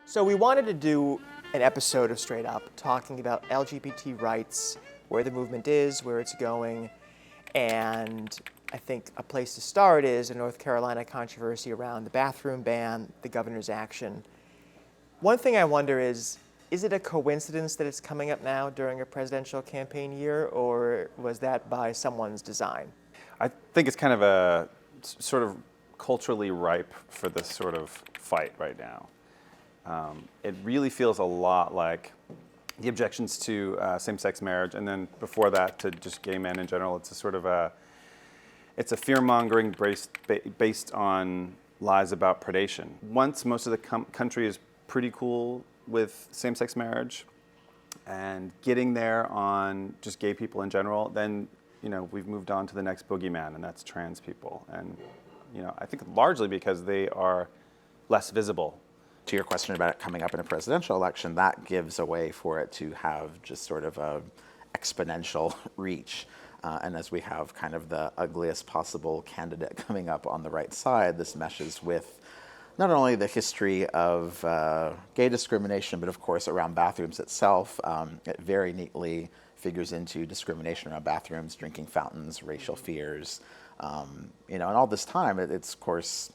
So we wanted to do an episode of Straight Up talking about LGBT rights, where the movement is, where it's going, and I think a place to start is a North Carolina controversy around the bathroom ban, the governor's action. One thing I wonder is it a coincidence that it's coming up now during a presidential campaign year, or was that by someone's design? I think it's kind of a sort of culturally ripe for this sort of fight right now. It really feels a lot like the objections to same-sex marriage, and then before that to just gay men in general. It's a sort of it's a fear-mongering based on lies about predation. Once most of the country is pretty cool with same-sex marriage and getting there on just gay people in general, then we've moved on to the next boogeyman, and that's trans people. And I think largely because they are less visible. To your question about it coming up in a presidential election, that gives a way for it to have just sort of a exponential reach. And as we have kind of the ugliest possible candidate coming up on the right side, this meshes with not only the history of gay discrimination, but of course around bathrooms itself. It very neatly figures into discrimination around bathrooms, drinking fountains, racial fears. And all this time, it's of course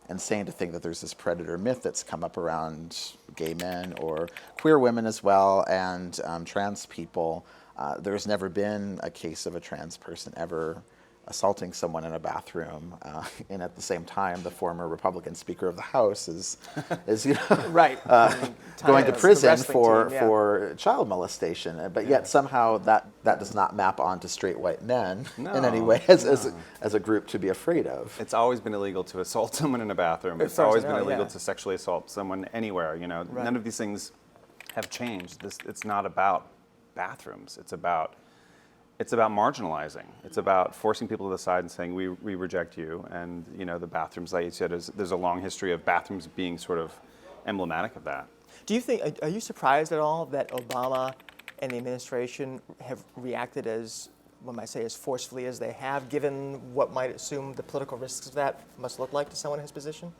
insane to think that there's this predator myth that's come up around gay men or queer women as well, and trans people. There's never been a case of a trans person ever assaulting someone in a bathroom, and at the same time, the former Republican Speaker of the House is right. Going to prison team, yeah. for child molestation. But yet somehow that does not map onto straight white men in any way as a group to be afraid of. It's always been illegal to assault someone in a bathroom. It's always been illegal to sexually assault someone anywhere. Right. None of these things have changed. It's not about bathrooms. It's about marginalizing. It's about forcing people to the side and saying, we reject you. And, the bathrooms, like you said, there's a long history of bathrooms being sort of emblematic of that. Do you think, are you surprised at all that Obama and the administration have reacted as forcefully as they have, given what might assume the political risks of that must look like to someone in his position?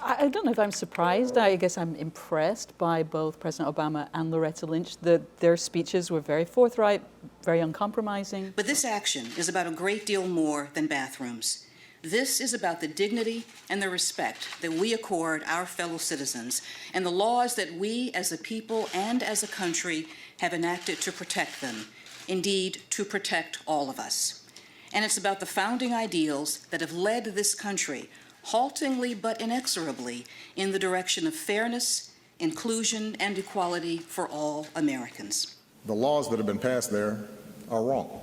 I don't know if I'm surprised. I guess I'm impressed by both President Obama and Loretta Lynch. Their speeches were very forthright, very uncompromising. But this action is about a great deal more than bathrooms. This is about the dignity and the respect that we accord our fellow citizens and the laws that we as a people and as a country have enacted to protect them, indeed, to protect all of us. And it's about the founding ideals that have led this country haltingly but inexorably in the direction of fairness, inclusion, and equality for all Americans. The laws that have been passed there are wrong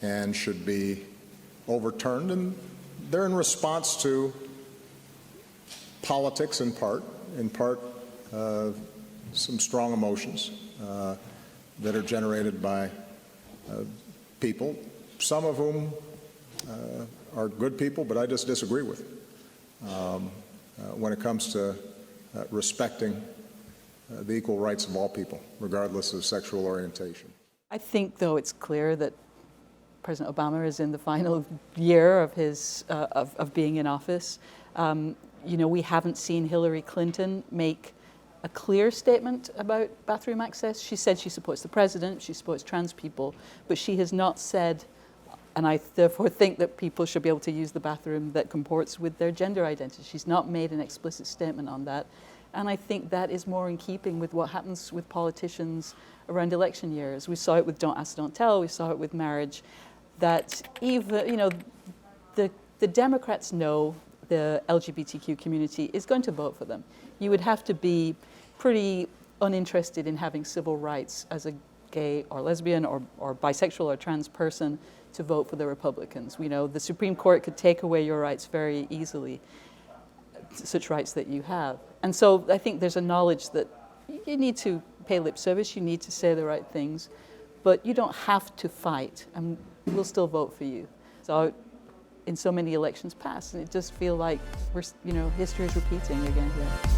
and should be overturned, and they're in response to politics in part some strong emotions that are generated by people, some of whom are good people, but I just disagree with when it comes to respecting the equal rights of all people, regardless of sexual orientation. I think, though, it's clear that President Obama is in the final year of his of being in office. We haven't seen Hillary Clinton make a clear statement about bathroom access. She said she supports the president, she supports trans people, but she has not said, and I therefore think that people should be able to use the bathroom that comports with their gender identity. She's not made an explicit statement on that. And I think that is more in keeping with what happens with politicians around election years. We saw it with Don't Ask, Don't Tell. We saw it with marriage. That even, the Democrats know the LGBTQ community is going to vote for them. You would have to be pretty uninterested in having civil rights as a gay or lesbian or bisexual or trans person to vote for the Republicans. We know the Supreme Court could take away your rights very easily, such rights that you have. And so I think there's a knowledge that you need to pay lip service, you need to say the right things, but you don't have to fight, and we'll still vote for you. So in so many elections past, and it just feels like history is repeating again here.